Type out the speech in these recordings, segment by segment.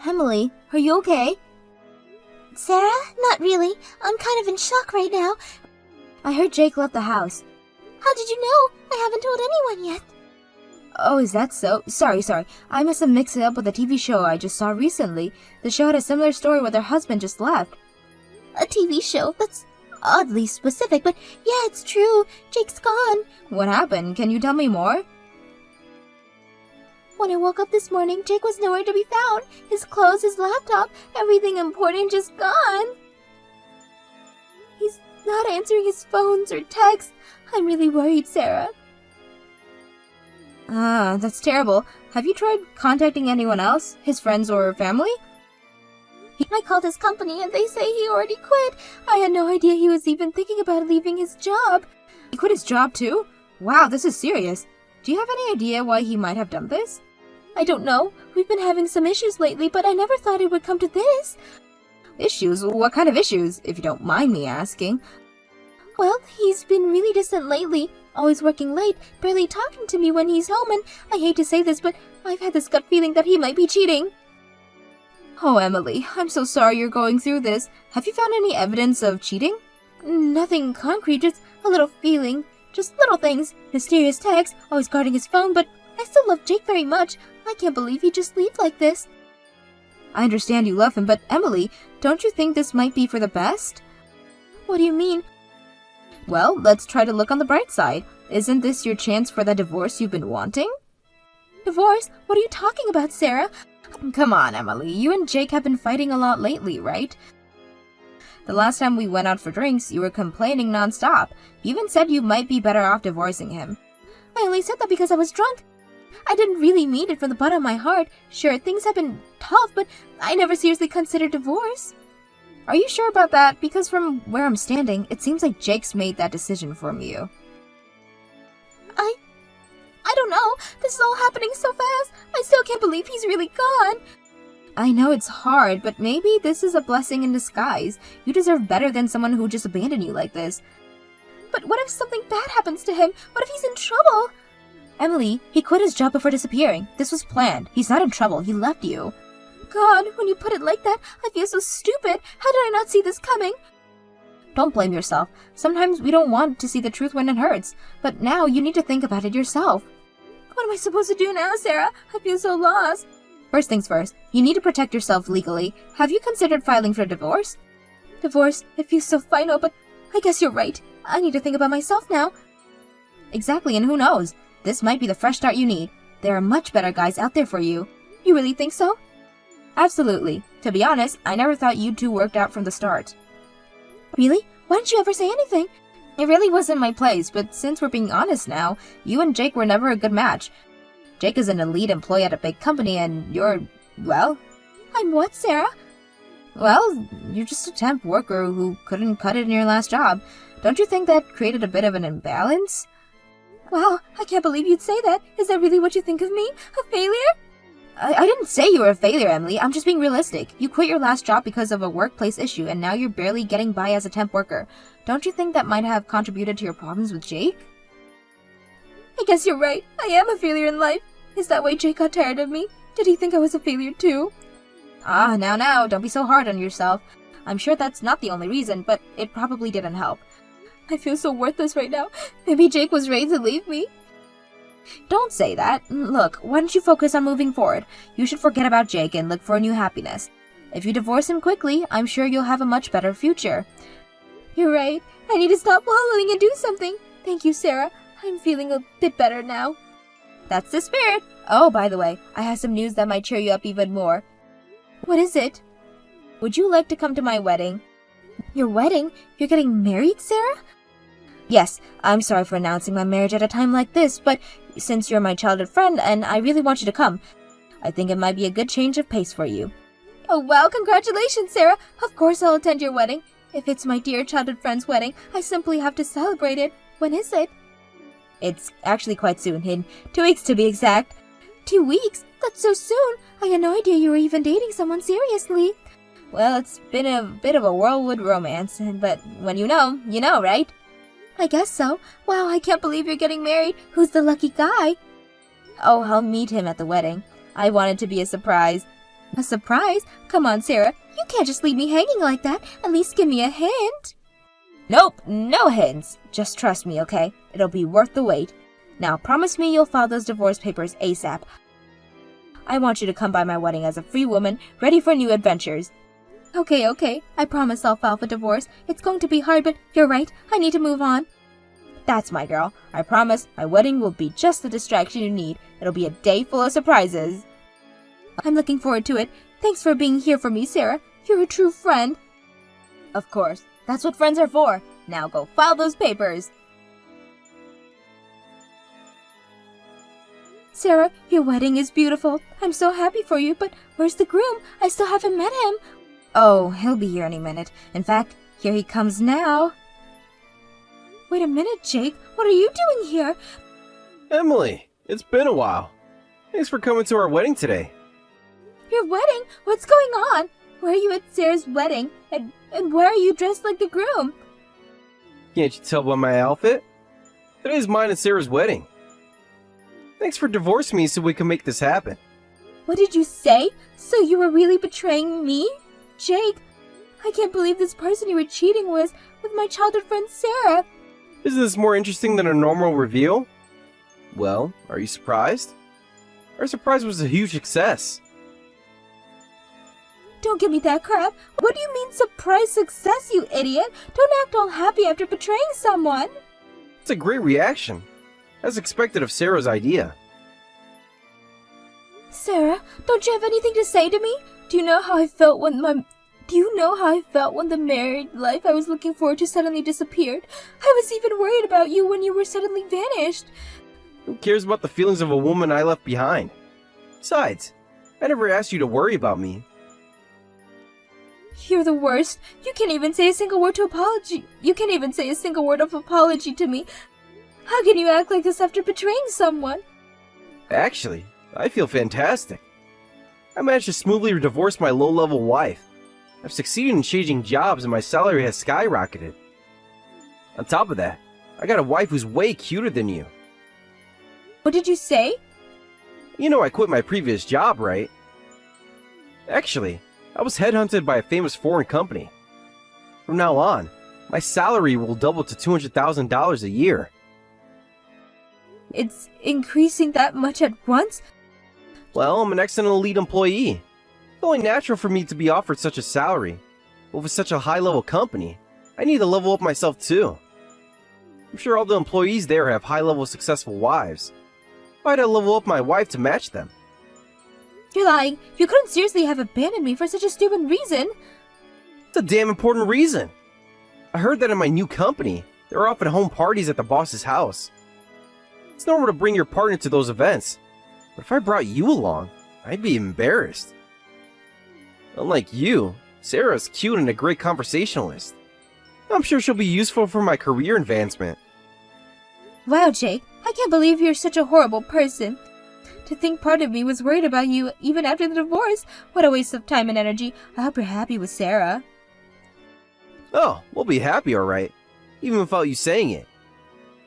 Emily, are you okay? Sarah? Not really. I'm kind of in shock right now. I heard Jake left the house. How did you know? I haven't told anyone yet. Oh, is that so? Sorry. I must have mixed it up with a TV show I just saw recently. The show had a similar story where their husband just left. A TV show? That's oddly specific, but yeah, it's true. Jake's gone. What happened? Can you tell me more? When I woke up this morning, Jake was nowhere to be found. His clothes, his laptop, everything important just gone. He's not answering his phones or texts. I'm really worried, Sarah. That's terrible. Have you tried contacting anyone else? His friends or family? I called his company and they say he already quit. I had no idea he was even thinking about leaving his job. He quit his job too? Wow, this is serious. Do you have any idea why he might have done this? I don't know. We've been having some issues lately, but I never thought it would come to this. Issues? What kind of issues, if you don't mind me asking? Well, he's been really distant lately. Always working late, barely talking to me when he's home, and I hate to say this, but I've had this gut feeling that he might be cheating. Oh, Emily, I'm so sorry you're going through this. Have you found any evidence of cheating? Nothing concrete, just a little feeling. Just little things. Mysterious texts, always guarding his phone, but I still love Jake very much. I can't believe he'd just leave like this. I understand you love him, but Emily, don't you think this might be for the best? What do you mean? Well, let's try to look on the bright side. Isn't this your chance for that divorce you've been wanting? Divorce? What are you talking about, Sarah? Come on, Emily. You and Jake have been fighting a lot lately, right? The last time we went out for drinks, you were complaining nonstop. You even said you might be better off divorcing him. I only said that because I was drunk. I didn't really mean it from the bottom of my heart. Sure, things have been tough, but I never seriously considered divorce. Are you sure about that? Because from where I'm standing, it seems like Jake's made that decision from you. I don't know. This is all happening so fast. I still can't believe he's really gone. I know it's hard, but maybe this is a blessing in disguise. You deserve better than someone who just abandoned you like this. But what if something bad happens to him? What if he's in trouble? Emily, he quit his job before disappearing. This was planned. He's not in trouble. He left you. God, when you put it like that, I feel so stupid. How did I not see this coming? Don't blame yourself. Sometimes we don't want to see the truth when it hurts. But now you need to think about it yourself. What am I supposed to do now, Sarah? I feel so lost. First things first, you need to protect yourself legally. Have you considered filing for divorce? Divorce? It feels so final, but I guess you're right. I need to think about myself now. Exactly, and who knows? This might be the fresh start you need. There are much better guys out there for you. You really think so? Absolutely. To be honest, I never thought you two worked out from the start. Really? Why didn't you ever say anything? It really wasn't my place, but since we're being honest now, you and Jake were never a good match. Jake is an elite employee at a big company and you're, well... I'm what, Sarah? Well, you're just a temp worker who couldn't cut it in your last job. Don't you think that created a bit of an imbalance? Wow, I can't believe you'd say that. Is that really what you think of me? A failure? I didn't say you were a failure, Emily. I'm just being realistic. You quit your last job because of a workplace issue, and now you're barely getting by as a temp worker. Don't you think that might have contributed to your problems with Jake? I guess you're right. I am a failure in life. Is that why Jake got tired of me? Did he think I was a failure too? Now, don't be so hard on yourself. I'm sure that's not the only reason, but it probably didn't help. I feel so worthless right now. Maybe Jake was ready to leave me. Don't say that. Look, why don't you focus on moving forward? You should forget about Jake and look for a new happiness. If you divorce him quickly, I'm sure you'll have a much better future. You're right. I need to stop wallowing and do something. Thank you, Sarah. I'm feeling a bit better now. That's the spirit. Oh, by the way, I have some news that might cheer you up even more. What is it? Would you like to come to my wedding? Your wedding? You're getting married, Sarah? Yes, I'm sorry for announcing my marriage at a time like this, but since you're my childhood friend and I really want you to come, I think it might be a good change of pace for you. Oh wow, congratulations, Sarah! Of course I'll attend your wedding. If it's my dear childhood friend's wedding, I simply have to celebrate it. When is it? It's actually quite soon, in 2 weeks to be exact. 2 weeks? That's so soon! I had no idea you were even dating someone seriously. Well, it's been a bit of a whirlwind romance, but when you know, right? I guess so. Wow, I can't believe you're getting married. Who's the lucky guy? Oh, I'll meet him at the wedding. I want it to be a surprise. A surprise? Come on, Sarah. You can't just leave me hanging like that. At least give me a hint. Nope, no hints. Just trust me, okay? It'll be worth the wait. Now, promise me you'll file those divorce papers ASAP. I want you to come by my wedding as a free woman, ready for new adventures. Okay. I promise I'll file for divorce. It's going to be hard, but you're right. I need to move on. That's my girl. I promise my wedding will be just the distraction you need. It'll be a day full of surprises. I'm looking forward to it. Thanks for being here for me, Sarah. You're a true friend. Of course. That's what friends are for. Now go file those papers. Sarah, your wedding is beautiful. I'm so happy for you, but where's the groom? I still haven't met him. Oh, he'll be here any minute. In fact, here he comes now. Wait a minute, Jake. What are you doing here? Emily, it's been a while. Thanks for coming to our wedding today. Your wedding? What's going on? Where are you at Sarah's wedding? And why are you dressed like the groom? Can't you tell by my outfit? Today's mine and Sarah's wedding. Thanks for divorcing me so we can make this happen. What did you say? So you were really betraying me? Jake, I can't believe this person you were cheating with my childhood friend Sarah. Isn't this more interesting than a normal reveal? Well, are you surprised? Our surprise was a huge success. Don't give me that crap. What do you mean surprise success, you idiot? Don't act all happy after betraying someone. It's a great reaction. As expected of Sarah's idea. Sarah, don't you have anything to say to me? Do you know how I felt when the married life I was looking forward to suddenly disappeared? I was even worried about you when you were suddenly vanished. Who cares about the feelings of a woman I left behind? Besides, I never asked you to worry about me. You're the worst. You can't even say a single word of apology to me. How can you act like this after betraying someone? Actually, I feel fantastic. I managed to smoothly divorce my low-level wife. I've succeeded in changing jobs and my salary has skyrocketed. On top of that, I got a wife who's way cuter than you. What did you say? You know I quit my previous job, right? Actually, I was headhunted by a famous foreign company. From now on, my salary will double to $200,000 a year. It's increasing that much at once? Well, I'm an excellent elite employee. It's only natural for me to be offered such a salary. But with such a high-level company, I need to level up myself too. I'm sure all the employees there have high-level successful wives. Why'd I level up my wife to match them? You're lying. You couldn't seriously have abandoned me for such a stupid reason. It's a damn important reason. I heard that in my new company, they're often home parties at the boss's house. It's normal to bring your partner to those events, but if I brought you along, I'd be embarrassed. Unlike you, Sarah's cute and a great conversationalist. I'm sure she'll be useful for my career advancement. Wow, Jake, I can't believe you're such a horrible person. To think part of me was worried about you even after the divorce. What a waste of time and energy. I hope you're happy with Sarah. Oh, we'll be happy, alright. Even without you saying it.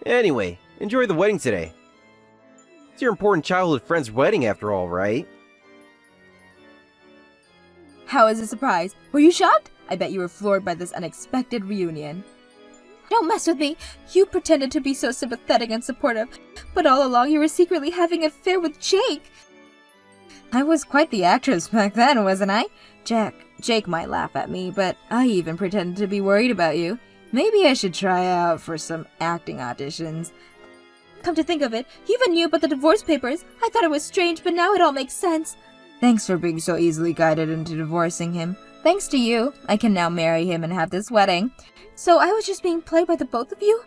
Anyway, enjoy the wedding today. It's your important childhood friend's wedding after all, right? How was the surprise? Were you shocked? I bet you were floored by this unexpected reunion. Don't mess with me. You pretended to be so sympathetic and supportive, but all along you were secretly having an affair with Jake. I was quite the actress back then, wasn't I? Jake might laugh at me, but I even pretended to be worried about you. Maybe I should try out for some acting auditions. Come to think of it, you even knew about the divorce papers. I thought it was strange, but now it all makes sense. Thanks for being so easily guided into divorcing him. Thanks to you, I can now marry him and have this wedding. So I was just being played by the both of you?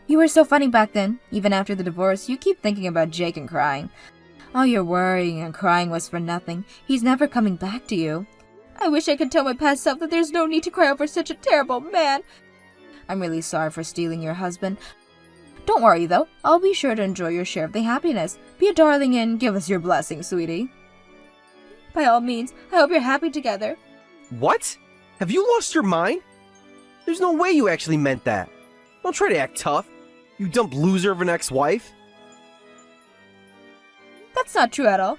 You were so funny back then. Even after the divorce, you keep thinking about Jake and crying. All your worrying and crying was for nothing. He's never coming back to you. I wish I could tell my past self that there's no need to cry over such a terrible man. I'm really sorry for stealing your husband. Don't worry, though. I'll be sure to enjoy your share of the happiness. Be a darling and give us your blessing, sweetie. By all means, I hope you're happy together. What? Have you lost your mind? There's no way you actually meant that. Don't try to act tough, you dumb loser of an ex-wife. That's not true at all.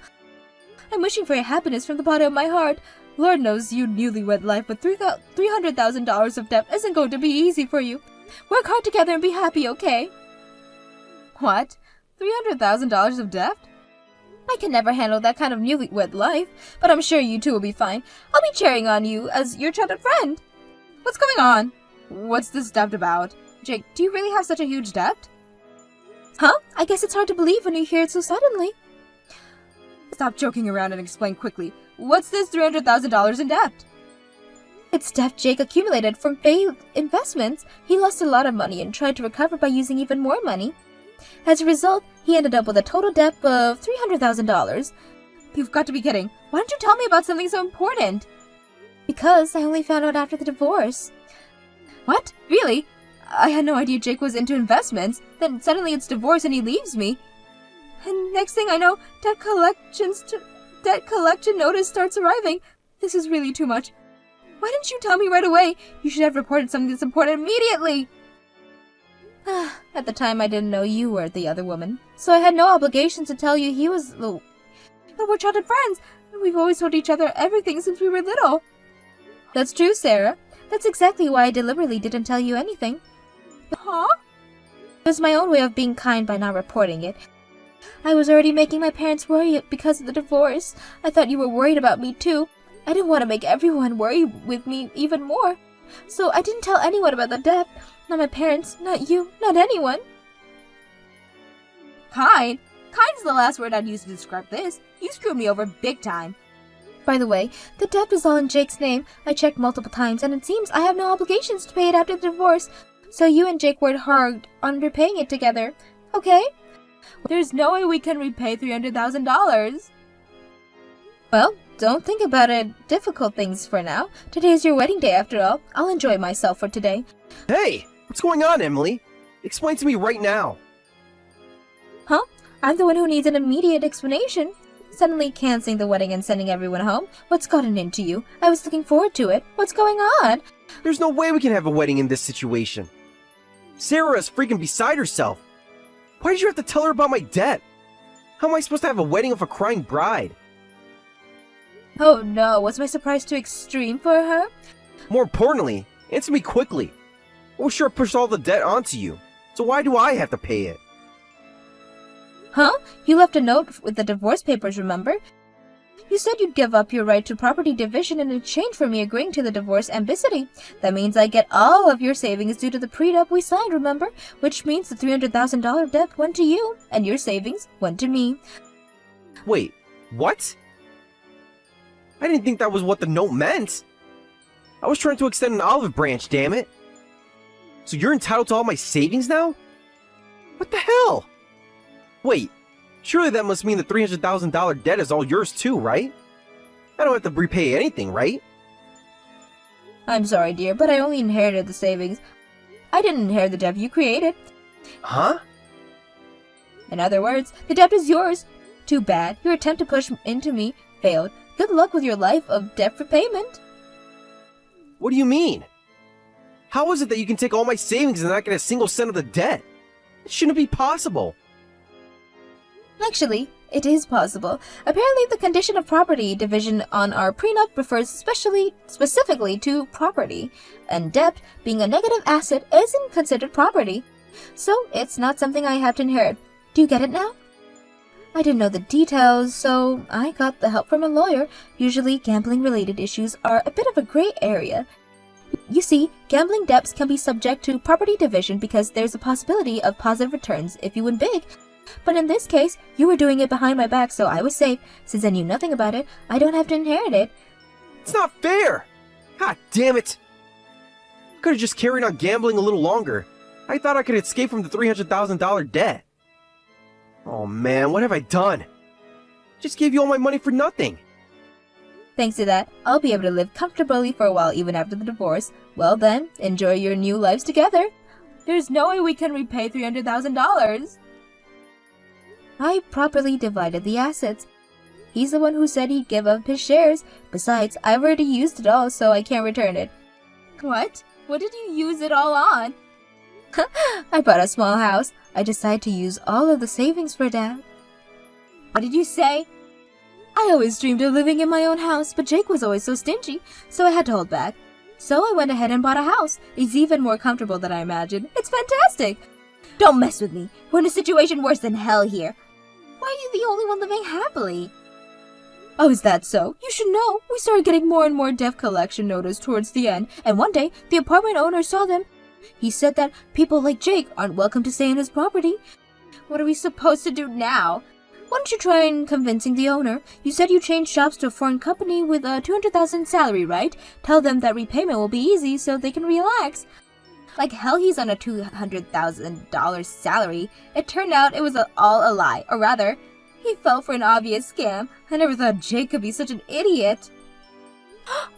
I'm wishing for your happiness from the bottom of my heart. Lord knows you newlywed life with $300,000 of debt isn't going to be easy for you. Work hard together and be happy, okay? What? $300,000 of debt? I can never handle that kind of newlywed life, but I'm sure you two will be fine. I'll be cheering on you as your childhood friend. What's going on? What's this debt about? Jake, do you really have such a huge debt? Huh? I guess it's hard to believe when you hear it so suddenly. Stop joking around and explain quickly. What's this $300,000 in debt? It's debt Jake accumulated from failed investments. He lost a lot of money and tried to recover by using even more money. As a result, he ended up with a total debt of $300,000. You've got to be kidding. Why don't you tell me about something so important? Because I only found out after the divorce. What? Really? I had no idea Jake was into investments. Then suddenly it's divorce and he leaves me. And next thing I know, debt collection notice starts arriving. This is really too much. Why didn't you tell me right away? You should have reported something that's important immediately. At the time, I didn't know you were the other woman, so I had no obligation to tell you he was the... But we're childhood friends. We've always told each other everything since we were little. That's true, Sarah. That's exactly why I deliberately didn't tell you anything. Huh? It was my own way of being kind by not reporting it. I was already making my parents worry because of the divorce. I thought you were worried about me too. I didn't want to make everyone worry with me even more. So I didn't tell anyone about the debt. Not my parents, not you, not anyone. Kind? Kind's the last word I'd use to describe this. You screwed me over big time. By the way, the debt is all in Jake's name. I checked multiple times and it seems I have no obligations to pay it after the divorce. So you and Jake worked hard on repaying it together. Okay? There's no way we can repay $300,000. Well, don't think about it. Difficult things for now. Today's your wedding day after all. I'll enjoy myself for today. Hey! What's going on, Emily? Explain to me right now. Huh? I'm the one who needs an immediate explanation. Suddenly canceling the wedding and sending everyone home? What's gotten into you? I was looking forward to it. What's going on? There's no way we can have a wedding in this situation. Sarah is freaking beside herself. Why did you have to tell her about my debt? How am I supposed to have a wedding with a crying bride? Oh no, was my surprise too extreme for her? More importantly, answer me quickly. Well, sure pushed all the debt onto you, so why do I have to pay it? Huh? You left a note with the divorce papers, remember? You said you'd give up your right to property division in exchange for me agreeing to the divorce ambiguity. That means I get all of your savings due to the prenup we signed, remember? Which means the $300,000 debt went to you, and your savings went to me. Wait, what? I didn't think that was what the note meant. I was trying to extend an olive branch, damn it. So you're entitled to all my savings now? What the hell? Wait, surely that must mean the $300,000 debt is all yours too, right? I don't have to repay anything, right? I'm sorry, dear, but I only inherited the savings. I didn't inherit the debt you created. Huh? In other words, the debt is yours. Too bad. Your attempt to push into me failed. Good luck with your life of debt repayment. What do you mean? How is it that you can take all my savings and not get a single cent of the debt? It shouldn't be possible. Actually, it is possible. Apparently, the condition of property division on our prenup refers specifically to property, and debt, being a negative asset, isn't considered property. So, it's not something I have to inherit. Do you get it now? I didn't know the details, so I got the help from a lawyer. Usually, gambling-related issues are a bit of a gray area. You see, gambling debts can be subject to property division because there's a possibility of positive returns if you win big. But in this case, you were doing it behind my back, so I was safe. Since I knew nothing about it, I don't have to inherit it. It's not fair! God damn it! I could have just carried on gambling a little longer. I thought I could escape from the $300,000 debt. Oh man, what have I done? Just gave you all my money for nothing. Thanks to that, I'll be able to live comfortably for a while even after the divorce. Well then, enjoy your new lives together. There's no way we can repay $300,000. I properly divided the assets. He's the one who said he'd give up his shares. Besides, I've already used it all, so I can't return it. What? What did you use it all on? I bought a small house. I decided to use all of the savings for that. What did you say? I always dreamed of living in my own house, but Jake was always so stingy, so I had to hold back. So I went ahead and bought a house. It's even more comfortable than I imagined. It's fantastic! Don't mess with me. We're in a situation worse than hell here. Why are you the only one living happily? Oh, is that so? You should know. We started getting more and more debt collection notice towards the end, and one day, the apartment owner saw them. He said that people like Jake aren't welcome to stay in his property. What are we supposed to do now? Why don't you try convincing the owner? You said you changed jobs to a foreign company with a $200,000 salary, right? Tell them that repayment will be easy so they can relax. Like hell he's on a $200,000 salary. It turned out it was all a lie, or rather, he fell for an obvious scam. I never thought Jake could be such an idiot.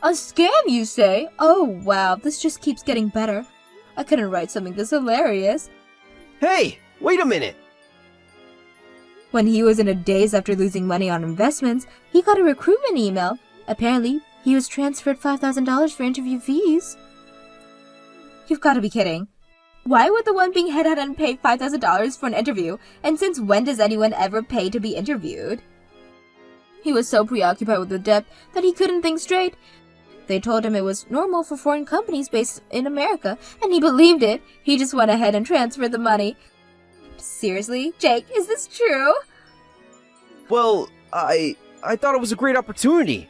A scam, you say? Oh, wow, this just keeps getting better. I couldn't write something this hilarious. Hey, wait a minute! When he was in a daze after losing money on investments, he got a recruitment email. Apparently, he was transferred $5,000 for interview fees. You've got to be kidding. Why would the one being headhunted pay $5,000 for an interview? And since when does anyone ever pay to be interviewed? He was so preoccupied with the debt that he couldn't think straight. They told him it was normal for foreign companies based in America, and he believed it. He just went ahead and transferred the money. Seriously? Jake, is this true? Well, I thought it was a great opportunity.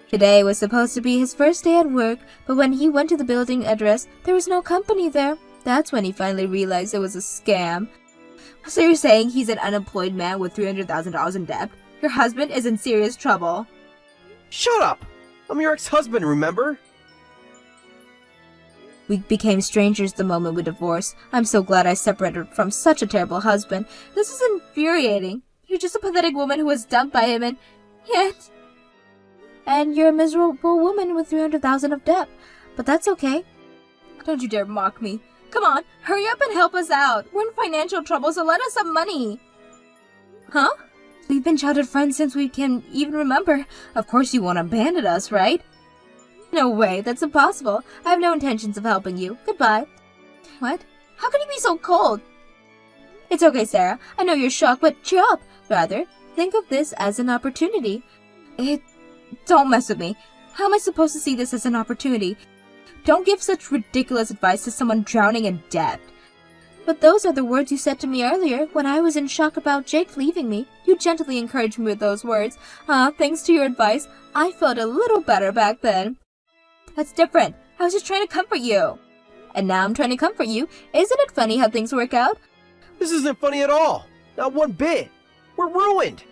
Today was supposed to be his first day at work, but when he went to the building address, there was no company there. That's when he finally realized it was a scam. So you're saying he's an unemployed man with $300,000 in debt? Your husband is in serious trouble. Shut up! I'm your ex-husband, remember? We became strangers the moment we divorced. I'm so glad I separated from such a terrible husband. This is infuriating. You're just a pathetic woman who was dumped by him and yet... And you're a miserable woman with $300,000 of debt. But that's okay. Don't you dare mock me. Come on, hurry up and help us out. We're in financial trouble, so lend us some money. Huh? We've been childhood friends since we can even remember. Of course you won't abandon us, right? No way, that's impossible. I have no intentions of helping you. Goodbye. What? How can you be so cold? It's okay, Sarah. I know you're shocked, but cheer up. Rather, think of this as an opportunity. Don't mess with me. How am I supposed to see this as an opportunity? Don't give such ridiculous advice to someone drowning in debt. But those are the words you said to me earlier when I was in shock about Jake leaving me. You gently encouraged me with those words. Thanks to your advice, I felt a little better back then. That's different. I was just trying to comfort you. And now I'm trying to comfort you. Isn't it funny how things work out? This isn't funny at all. Not one bit. We're ruined.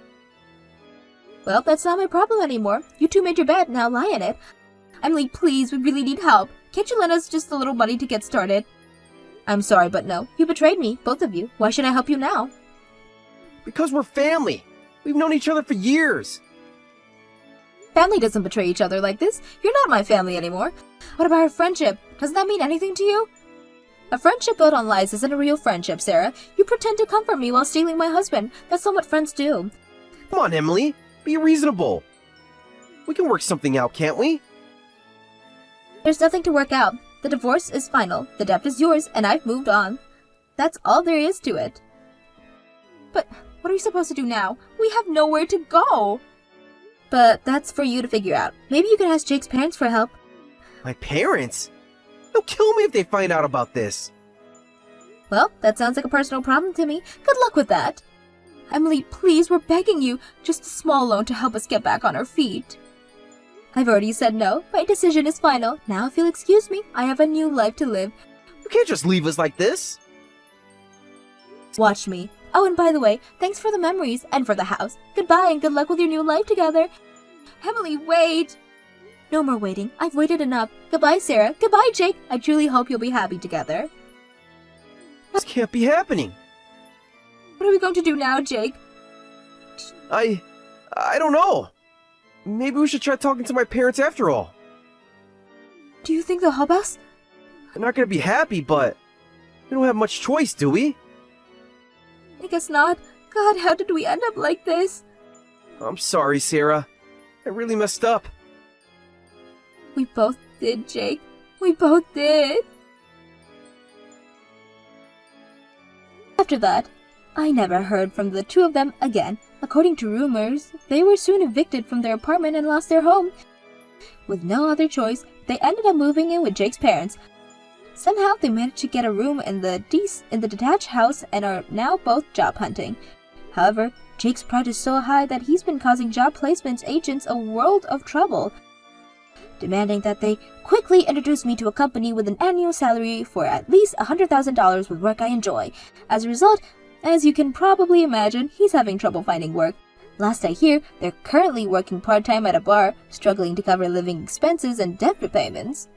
Well, that's not my problem anymore. You two made your bed, now lie in it. Emily, please, we really need help. Can't you lend us just a little money to get started? I'm sorry, but no. You betrayed me, both of you. Why should I help you now? Because we're family. We've known each other for years. Family doesn't betray each other like this. You're not my family anymore. What about our friendship? Doesn't that mean anything to you? A friendship built on lies isn't a real friendship, Sarah. You pretend to comfort me while stealing my husband. That's not what friends do. Come on, Emily. Be reasonable. We can work something out, can't we? There's nothing to work out. The divorce is final. The debt is yours, and I've moved on. That's all there is to it. But what are we supposed to do now? We have nowhere to go. But that's for you to figure out. Maybe you can ask Jake's parents for help. My parents? They'll kill me if they find out about this. Well, that sounds like a personal problem to me. Good luck with that. Emily, please, we're begging you. Just a small loan to help us get back on our feet. I've already said no. My decision is final. Now if you'll excuse me, I have a new life to live. You can't just leave us like this. Watch me. Oh, and by the way, thanks for the memories and for the house. Goodbye and good luck with your new life together. Emily, wait. No more waiting. I've waited enough. Goodbye, Sarah. Goodbye, Jake. I truly hope you'll be happy together. This can't be happening. What are we going to do now, Jake? I don't know. Maybe we should try talking to my parents after all. Do you think they'll help us? They're not gonna be happy, but we don't have much choice, do we? I guess not. God, how did we end up like this? I'm sorry, Sarah. I really messed up. We both did, Jake. We both did. After that, I never heard from the two of them again. According to rumors, they were soon evicted from their apartment and lost their home. With no other choice, they ended up moving in with Jake's parents. Somehow they managed to get a room in the detached house and are now both job hunting. However, Jake's pride is so high that he's been causing job placements agents a world of trouble, demanding that they quickly introduce me to a company with an annual salary for at least $100,000 with work I enjoy. As a result, as you can probably imagine, he's having trouble finding work. Last I hear, they're currently working part-time at a bar, struggling to cover living expenses and debt repayments.